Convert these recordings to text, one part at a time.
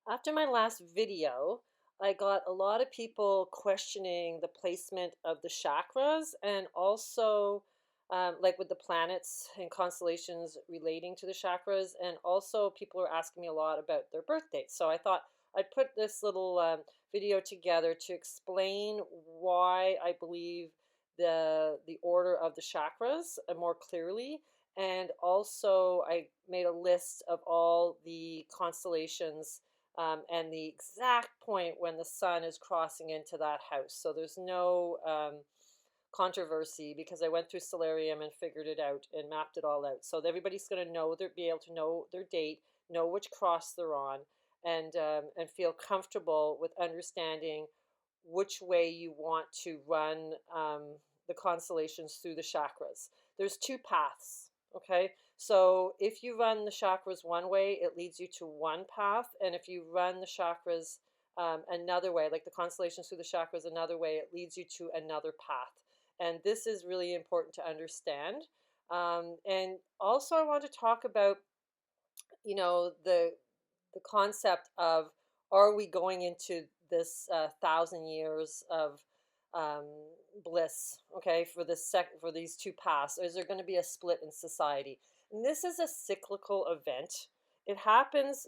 After my last video, I got a lot of people questioning the placement of the chakras and also like with the planets and constellations relating to the chakras. And also people are asking me a lot about their birth dates. So I thought I'd put this little video together to explain why I believe the order of the chakras more clearly. And also I made a list of all the constellations and the exact point when the sun is crossing into that house. So there's no controversy because I went through Solarium and figured it out and mapped it all out. So everybody's going to know, be able to know their date, know which cross they're on, and feel comfortable with understanding which way you want to run the constellations through the chakras. There's two paths, okay? So if you run the chakras one way, it leads you to one path. And if you run the chakras another way, like the constellations through the chakras another way, it leads you to another path. And this is really important to understand. And also I want to talk about, the concept of, are we going into this 1,000 years of um, bliss, okay, for for these two paths? Is there going to be a split in society? And this is a cyclical event. It happens.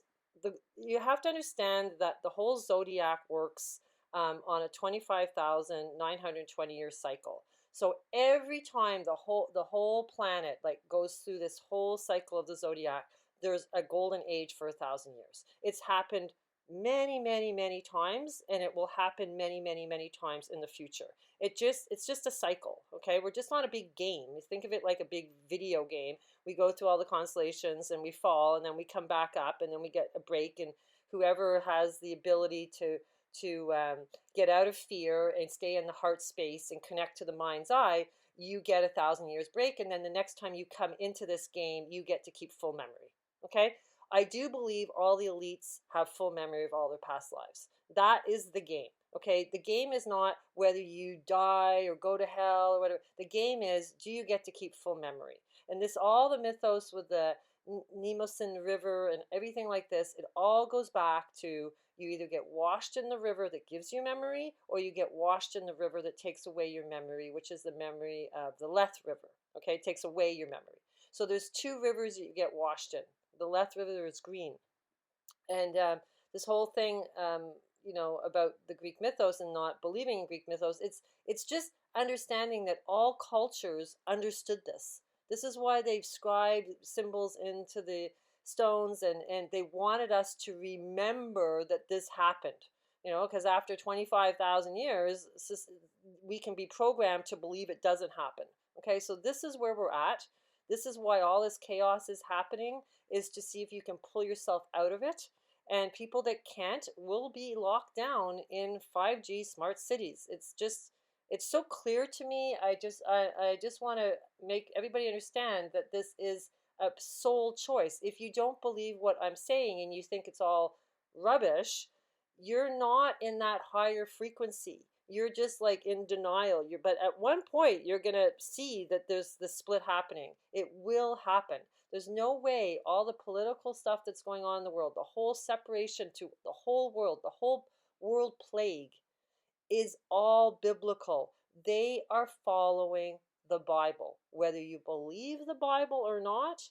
You have to understand that the whole zodiac works on a 25,920 year cycle. So every time the whole planet like goes through this whole cycle of the zodiac, there's a golden age for 1,000 years. It's happened many, many, many times, and it will happen many, many, many times in the future. It's just a cycle, okay? We're just not a big game. You think of it like a big video game. We go through all the constellations and we fall, and then we come back up, and then we get a break, and whoever has the ability to get out of fear and stay in the heart space and connect to the mind's eye, you get 1,000 years break, and then the next time you come into this game, you get to keep full memory. Okay, I do believe all the elites have full memory of all their past lives. That is the game. Okay, the game is not whether you die or go to hell or whatever. The game is, do you get to keep full memory? And this, all the mythos with the Nemosin River and everything like this, it all goes back to, you either get washed in the river that gives you memory, or you get washed in the river that takes away your memory, which is the memory of the Leth River. Okay, it takes away your memory. So there's two rivers that you get washed in. The Leth River is green. And this whole thing, about the Greek mythos and not believing in Greek mythos, it's just understanding that all cultures understood this. This is why they've scribed symbols into the stones, and they wanted us to remember that this happened. Because after 25,000 years, we can be programmed to believe it doesn't happen. Okay, so this is where we're at. This is why all this chaos is happening, is to see if you can pull yourself out of it. And people that can't will be locked down in 5G smart cities. It's so clear to me. I just want to make everybody understand that this is a soul choice. If you don't believe what I'm saying and you think it's all rubbish, you're not in that higher frequency. You're just like in denial. But at one point you're gonna see that there's the split happening. It will happen. There's no way all the political stuff that's going on in the world, the whole separation to the whole world plague, is all biblical. They are following the Bible. Whether you believe the Bible or not,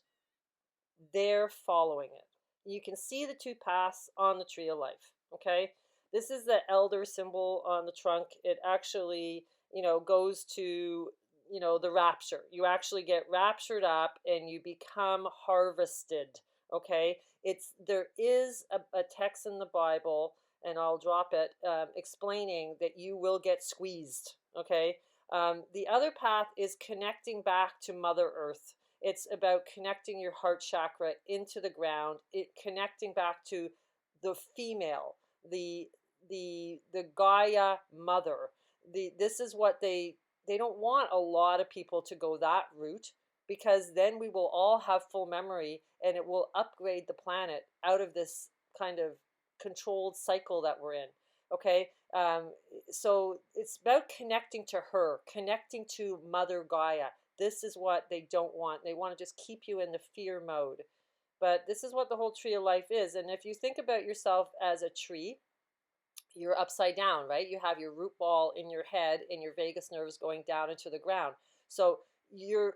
they're following it. You can see the two paths on the tree of life. Okay, this is the elder symbol on the trunk. It actually, goes to, the rapture. You actually get raptured up and you become harvested. Okay, there is a text in the Bible, and I'll drop it, explaining that you will get squeezed. Okay, the other path is connecting back to Mother Earth. It's about connecting your heart chakra into the ground, connecting back to the female, the Gaia mother. This is what they don't want a lot of people to go that route, because then we will all have full memory and it will upgrade the planet out of this kind of controlled cycle that we're in. Okay, so it's about connecting to her, connecting to Mother Gaia. This is what they don't want. They want to just keep you in the fear mode. But this is what the whole tree of life is. And if you think about yourself as a tree, you're upside down, right? You have your root ball in your head and your vagus nerves going down into the ground. So you're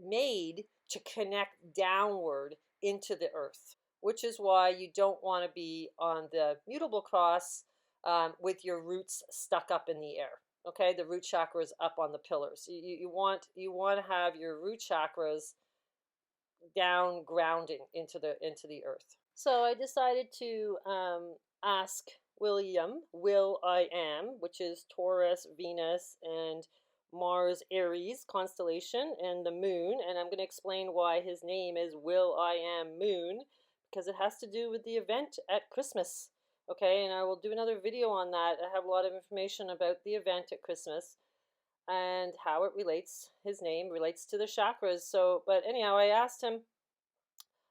made to connect downward into the earth, which is why you don't want to be on the mutable cross with your roots stuck up in the air. Okay, the root chakras up on the pillars. You want to have your root chakras down, grounding into the earth. So I decided to ask William, Will I Am, which is Taurus, Venus, and Mars, Aries constellation, and the moon. And I'm going to explain why his name is Will I Am Moon, because it has to do with the event at Christmas. Okay, and I will do another video on that. I have a lot of information about the event at Christmas and how it relates, his name relates to the chakras. So, but anyhow, I asked him,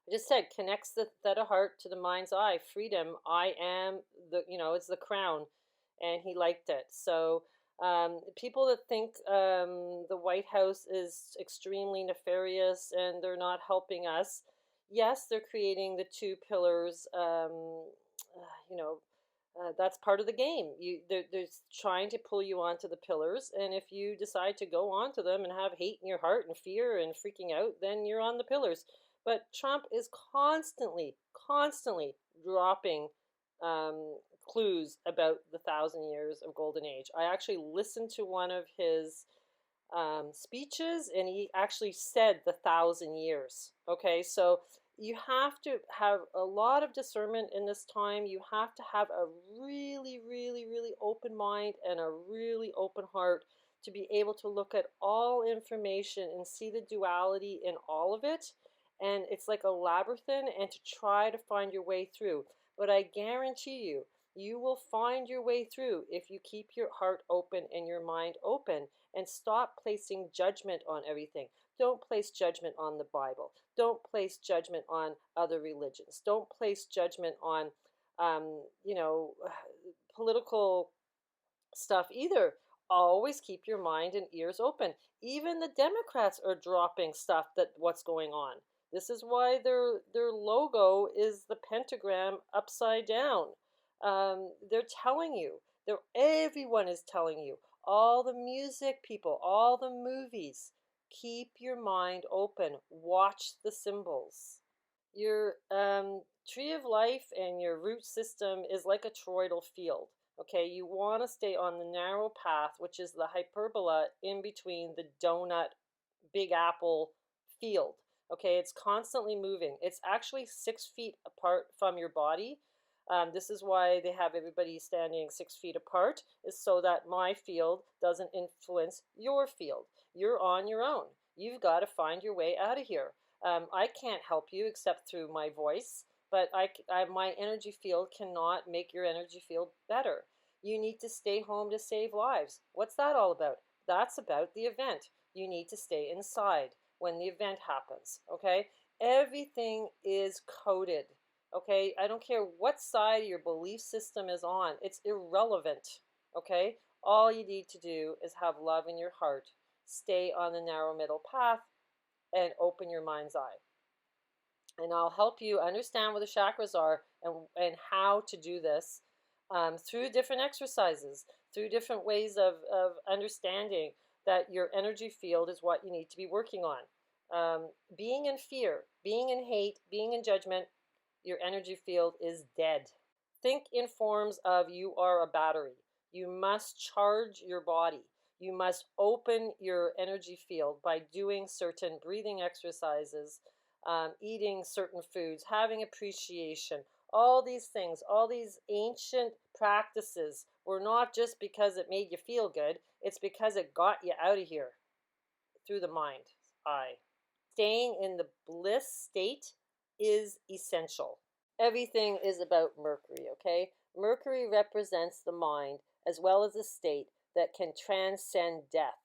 I just said, connects the theta heart to the mind's eye, freedom. I am it's the crown. And he liked it. So, people that think the White House is extremely nefarious and they're not helping us, yes, they're creating the two pillars, that's part of the game. They're trying to pull you onto the pillars, and if you decide to go onto them and have hate in your heart and fear and freaking out, then you're on the pillars. But Trump is constantly, constantly dropping clues about the 1,000 years of golden age. I actually listened to one of his speeches, and he actually said the 1,000 years. Okay, so you have to have a lot of discernment in this time. You have to have a really, really, really open mind and a really open heart to be able to look at all information and see the duality in all of it. And it's like a labyrinth, and to try to find your way through. But I guarantee you, you will find your way through if you keep your heart open and your mind open and stop placing judgment on everything. Don't place judgment on the Bible. Don't place judgment on other religions. Don't place judgment on, um, you know, political stuff either. Always keep your mind and ears open. Even the Democrats are dropping stuff that what's going on. This is why their logo is the pentagram upside down. They're telling you. Everyone is telling you. All the music people, all the movies. Keep your mind open. Watch the symbols. Your tree of life and your root system is like a toroidal field. Okay, you want to stay on the narrow path, which is the hyperbola in between the donut, big apple field. Okay, it's constantly moving. It's actually 6 feet apart from your body. This is why they have everybody standing 6 feet apart, is so that my field doesn't influence your field. You're on your own. You've got to find your way out of here. I can't help you except through my voice, but my energy field cannot make your energy field better. You need to stay home to save lives. What's that all about? That's about the event. You need to stay inside when the event happens, okay? Everything is coded, okay? I don't care what side your belief system is on. It's irrelevant, okay? All you need to do is have love in your heart, stay on the narrow middle path, and open your mind's eye. And I'll help you understand what the chakras are and how to do this through different exercises, through different ways of understanding that your energy field is what you need to be working on. Being in fear, being in hate, being in judgment, your energy field is dead. Think in forms of you are a battery. You must charge your body. You must open your energy field by doing certain breathing exercises, eating certain foods, having appreciation. All these things, all these ancient practices were not just because it made you feel good, it's because it got you out of here through the mind eye. Staying in the bliss state is essential. Everything is about Mercury, okay? Mercury represents the mind as well as a state that can transcend death.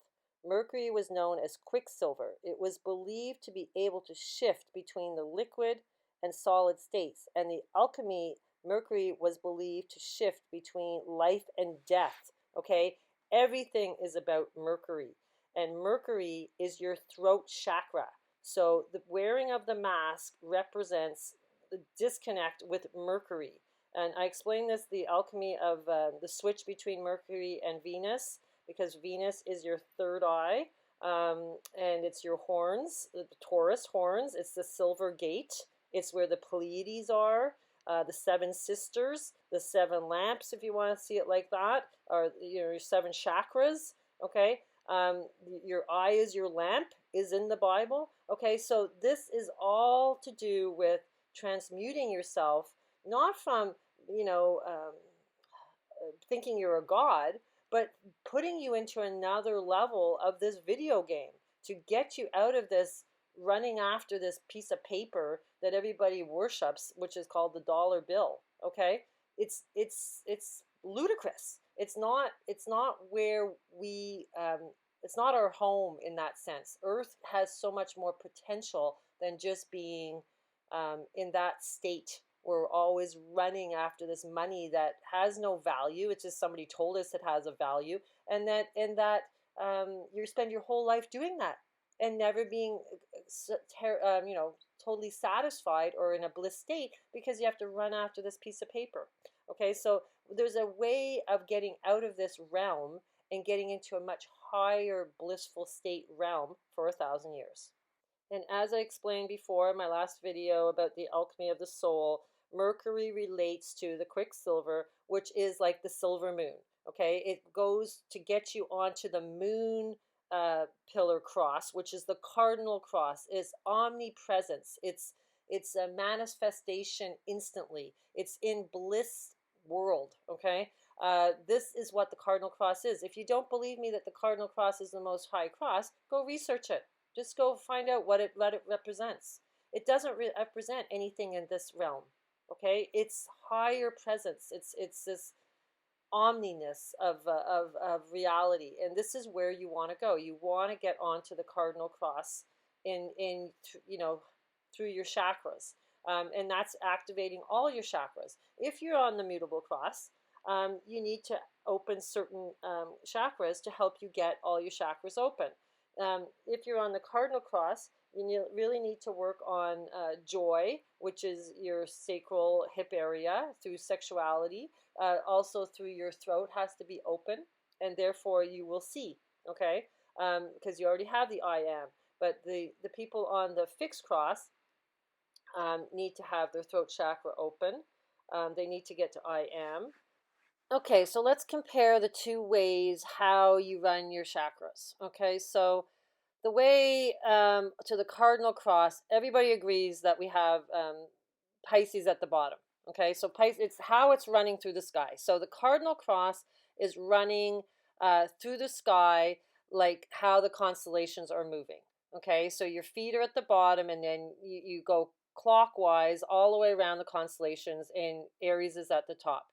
Mercury was known as quicksilver. It was believed to be able to shift between the liquid and solid states, and the alchemy, Mercury was believed to shift between life and death, okay? Everything is about Mercury, and Mercury is your throat chakra. So the wearing of the mask represents the disconnect with Mercury. And I explain this, the alchemy of the switch between Mercury and Venus, because Venus is your third eye, and it's your horns, the Taurus horns. It's the silver gate. It's where the Pleiades are, the seven sisters, the seven lamps, if you want to see it like that, or your seven chakras. Okay, your eye is your lamp, is in the Bible. Okay, so this is all to do with transmuting yourself, not from you know um, thinking you're a god, but putting you into another level of this video game to get you out of this running after this piece of paper that everybody worships, which is called the dollar bill. Okay, it's ludicrous. It's not where we it's not our home in that sense. Earth has so much more potential than just being in that state. We're always running after this money that has no value. It's just somebody told us it has a value, and that you spend your whole life doing that and never being, totally satisfied or in a bliss state because you have to run after this piece of paper. Okay, so there's a way of getting out of this realm and getting into a much higher blissful state realm for 1,000 years. And as I explained before in my last video about the alchemy of the soul, Mercury relates to the quicksilver, which is like the silver moon. Okay, it goes to get you onto the moon pillar cross, which is the cardinal cross. It's omnipresence. It's a manifestation instantly. It's in bliss world. Okay, this is what the cardinal cross is. If you don't believe me that the cardinal cross is the most high cross, go research it. Just go find out what it represents. It doesn't represent anything in this realm. Okay, it's higher presence. It's this omniness of reality, and this is where you want to go. You want to get onto the cardinal cross in through your chakras, and that's activating all your chakras. If you're on the mutable cross, you need to open certain chakras to help you get all your chakras open. If you're on the cardinal cross, you really need to work on joy, which is your sacral hip area, through sexuality. Also through your throat has to be open, and therefore you will see. Okay, because you already have the I am. But the people on the fixed cross need to have their throat chakra open. They need to get to I am. Okay, so let's compare the two ways how you run your chakras. Okay, so the way to the cardinal cross, everybody agrees that we have Pisces at the bottom. Okay, so Pisces, it's how it's running through the sky. So the cardinal cross is running through the sky like how the constellations are moving. Okay, so your feet are at the bottom, and then you go clockwise all the way around the constellations, and Aries is at the top.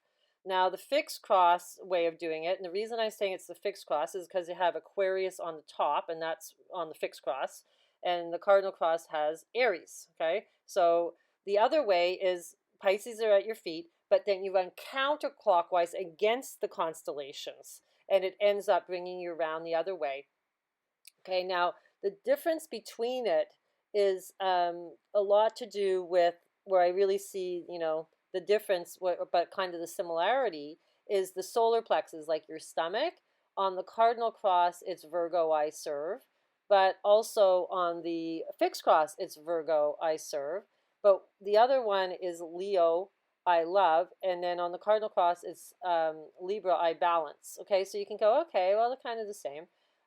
Now, the fixed cross way of doing it, and the reason I'm saying it's the fixed cross is because you have Aquarius on the top, and that's on the fixed cross, and the cardinal cross has Aries. Okay, so the other way is Pisces are at your feet, but then you run counterclockwise against the constellations, and it ends up bringing you around the other way. Okay, now the difference between it is a lot to do with where I really see, the difference, but kind of the similarity is the solar plexus, like your stomach. On the cardinal cross, it's Virgo, I serve. But also on the fixed cross, it's Virgo, I serve. But the other one is Leo, I love. And then on the cardinal cross, it's Libra, I balance. Okay, so you can go, okay, well, they're kind of the same.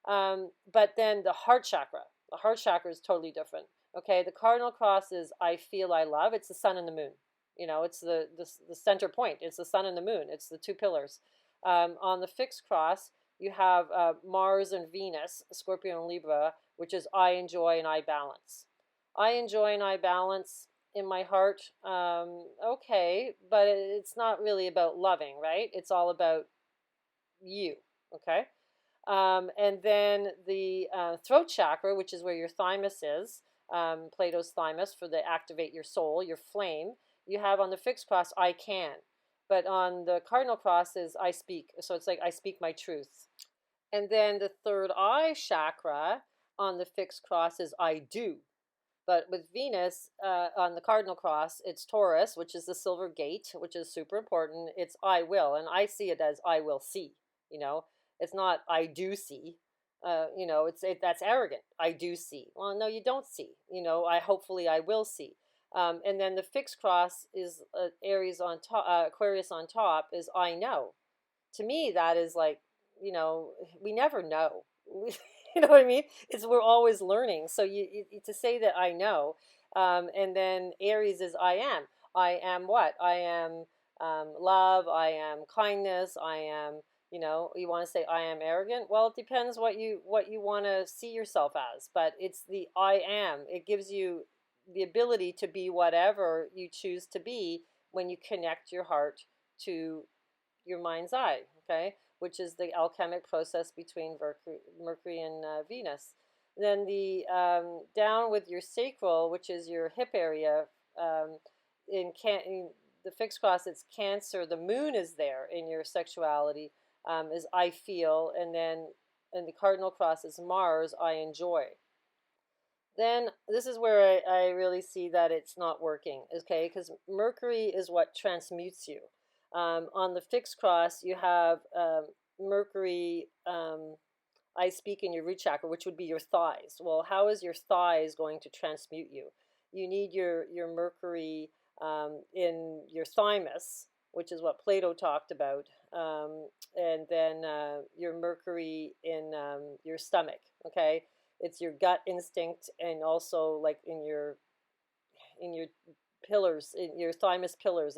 But then the heart chakra is totally different. Okay, the cardinal cross is I feel I love. It's the sun and the moon. It's the center point. It's the sun and the moon. It's the two pillars. On the fixed cross, you have Mars and Venus, Scorpio and Libra, which is I enjoy and I balance. I enjoy and I balance in my heart. Okay, but it's not really about loving, right? It's all about you. Okay. And then the throat chakra, which is where your thymus is, Plato's thymus, for the activate your soul, your flame. You have on the fixed cross, I can. But on the cardinal cross is I speak. So it's like I speak my truth. And then the third eye chakra on the fixed cross is I do. But with Venus on the Cardinal Cross, it's Taurus, which is the silver gate, which is super important. It's I will, and I see it as I will see. You know, it's not I do see. That's arrogant. I do see. Well, no, you don't see. I hopefully I will see. And then the fixed cross is Aries on top, Aquarius on top is I know. To me, that is like, we never know. You know what I mean? We're always learning. So to say that I know, and then Aries is I am. I am what? I am love. I am kindness. I am. You want to say I am arrogant? Well, it depends what you want to see yourself as. But it's the I am. It gives you the ability to be whatever you choose to be when you connect your heart to your mind's eye, okay, which is the alchemic process between Mercury and Venus. Then the down with your sacral, which is your hip area, um, in the fixed cross, it's Cancer. The moon is there in your sexuality, is I feel, and then in the cardinal cross is Mars, I enjoy. Then this is where I really see that it's not working, okay? Because Mercury is what transmutes you. On the fixed cross, you have Mercury, I speak in your root chakra, which would be your thighs. Well, how is your thighs going to transmute you? You need your Mercury in your thymus, which is what Plato talked about, and then your Mercury in your stomach, okay? It's your gut instinct, and also like in your pillars, in your thymus pillars.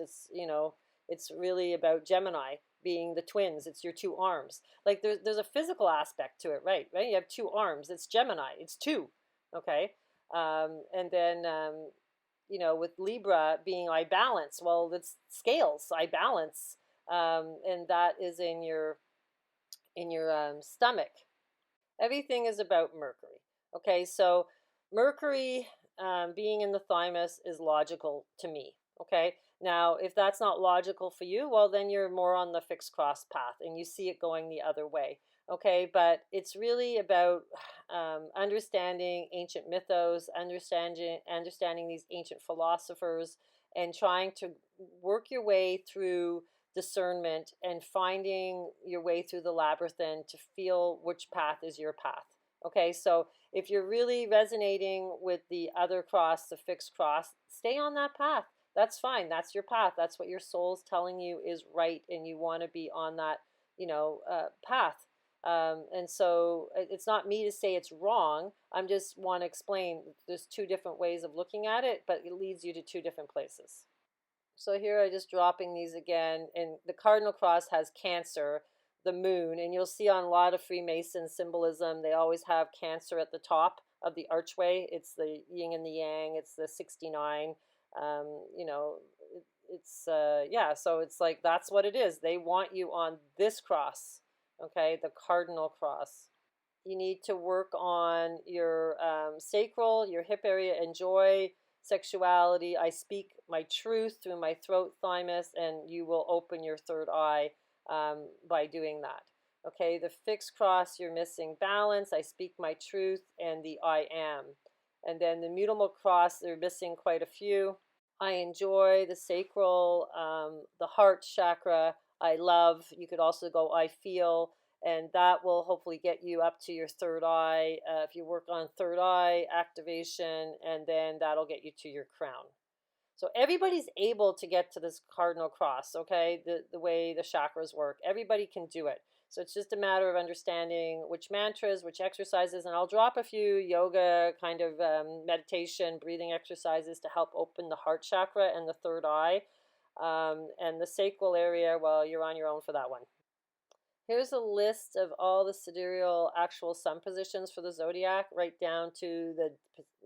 It's really about Gemini being the twins. It's your two arms. Like there's a physical aspect to it, right? Right. You have two arms. It's Gemini. It's two. Okay. And then with Libra being I balance. Well, it's scales. I balance, and that is in your stomach. Everything is about Mercury. Okay, so Mercury being in the thymus is logical to me. Okay, now if that's not logical for you, well, then you're more on the fixed cross path and you see it going the other way. Okay, but it's really about understanding ancient mythos, understanding these ancient philosophers, and trying to work your way through discernment and finding your way through the labyrinth to feel which path is your path. Okay, so if you're really resonating with the other cross, the fixed cross, stay on that path. That's fine. That's your path. That's what your soul's telling you is right, and you want to be on that, path. And so it's not me to say it's wrong. I just want to explain there's two different ways of looking at it, but it leads you to two different places. So here I'm just dropping these again, and the Cardinal Cross has Cancer, the moon, and you'll see on a lot of Freemason symbolism, they always have Cancer at the top of the archway. It's the yin and the yang, it's the 69. You know, yeah, so it's like that's what it is. They want you on this cross, okay, the Cardinal Cross. You need to work on your sacral, your hip area, enjoy sexuality. I speak my truth through my throat, thymus, and you will open your third eye by doing that. Okay, the fixed cross, you're missing balance. I speak my truth and the I am. And then the mutable cross, they're missing quite a few. I enjoy the sacral, the heart chakra. I love. You could also go I feel, and that will hopefully get you up to your third eye. If you work on third eye activation, and then that'll get you to your crown. So everybody's able to get to this cardinal cross, okay? The way the chakras work. Everybody can do it. So it's just a matter of understanding which mantras, which exercises, and I'll drop a few yoga kind of meditation, breathing exercises to help open the heart chakra and the third eye. And the sacral area, well, you're on your own for that one. Here's a list of all the sidereal actual sun positions for the zodiac, right down to the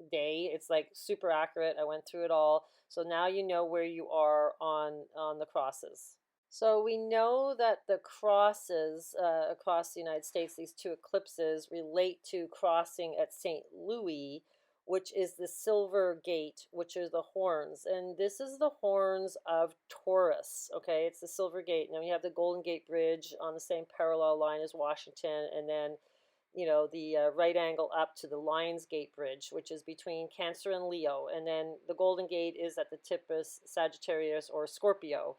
day. It's like super accurate. I went through it all. So now you know where you are on the crosses. So we know that the crosses across the United States, these two eclipses, relate to crossing at St. Louis, which is the silver gate, which are the horns. And this is the horns of Taurus, okay? It's the silver gate. Now you have the Golden Gate Bridge on the same parallel line as Washington, and then the right angle up to the Lion's Gate Bridge, which is between Cancer and Leo. And then the Golden Gate is at the tip of Sagittarius or Scorpio,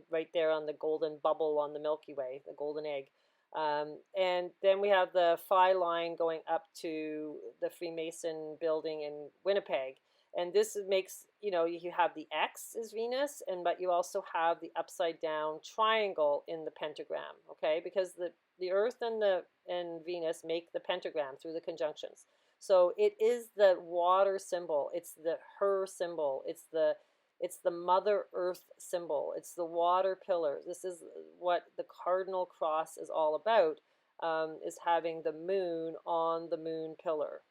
right there on the golden bubble on the Milky Way, the golden egg. And then we have the Phi line going up to the Freemason building in Winnipeg. And this makes, you have the X is Venus, but you also have the upside down triangle in the pentagram, okay? Because the Earth and Venus make the pentagram through the conjunctions. So it is the water symbol. It's the her symbol. It's the Mother Earth symbol. It's the water pillar. This is what the Cardinal Cross is all about, is having the moon on the moon pillar.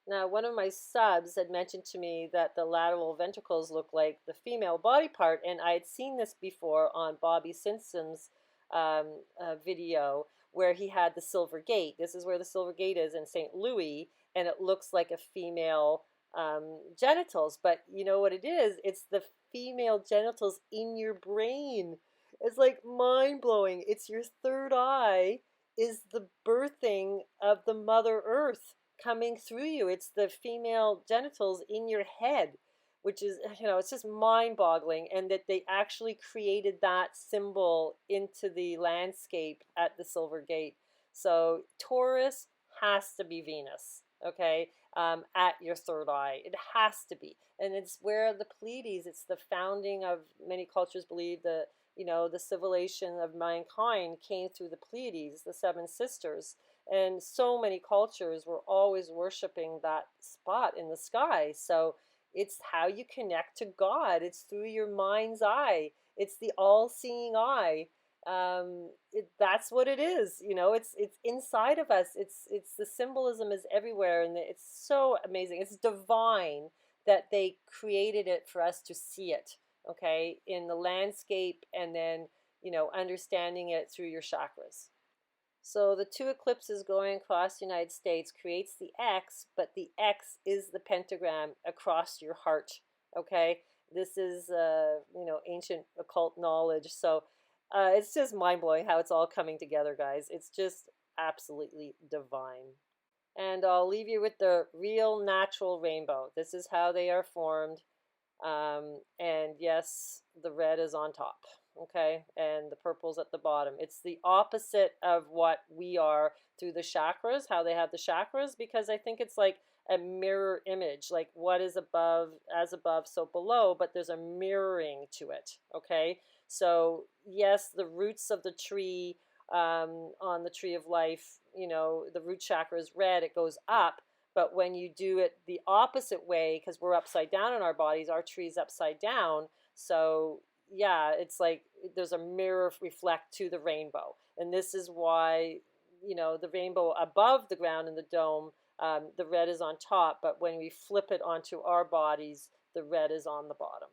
Now, one of my subs had mentioned to me that the lateral ventricles look like the female body part, and I had seen this before on Bobby Simpson's video where he had the Silver Gate. This is where the Silver Gate is in St. Louis, and it looks like a female genitals, but you know what it is? It's the female genitals in your brain. It's like mind blowing. It's your third eye is the birthing of the Mother Earth coming through you. It's the female genitals in your head, which is, it's just mind boggling. And that they actually created that symbol into the landscape at the Silver Gate. So Taurus has to be Venus, okay, at your third eye. It has to be. And it's where the Pleiades, it's the founding of, many cultures believe the civilization of mankind came through the Pleiades, the seven sisters. And so many cultures were always worshiping that spot in the sky. So it's how you connect to God. It's through your mind's eye. It's the all-seeing eye. That's what it is. It's inside of us. It's the symbolism is everywhere, and it's so amazing. It's divine that they created it for us to see it, okay, in the landscape, and then understanding it through your chakras. So the two eclipses going across the United States creates the X, but the X is the pentagram across your heart. Okay, this is ancient occult knowledge. So it's just mind blowing how it's all coming together, guys. It's just absolutely divine. And I'll leave you with the real natural rainbow. This is how they are formed. And yes, the red is on top, okay, and the purple's at the bottom. It's the opposite of what we are through the chakras, how they have the chakras, because I think it's like a mirror image, like what is above, as above, so below, but there's a mirroring to it, okay? So yes, the roots of the tree, on the tree of life, the root chakra is red, it goes up. But when you do it the opposite way, because we're upside down in our bodies, our tree's upside down. So yeah, it's like there's a mirror reflect to the rainbow. And this is why, the rainbow above the ground in the dome, the red is on top. But when we flip it onto our bodies, the red is on the bottom.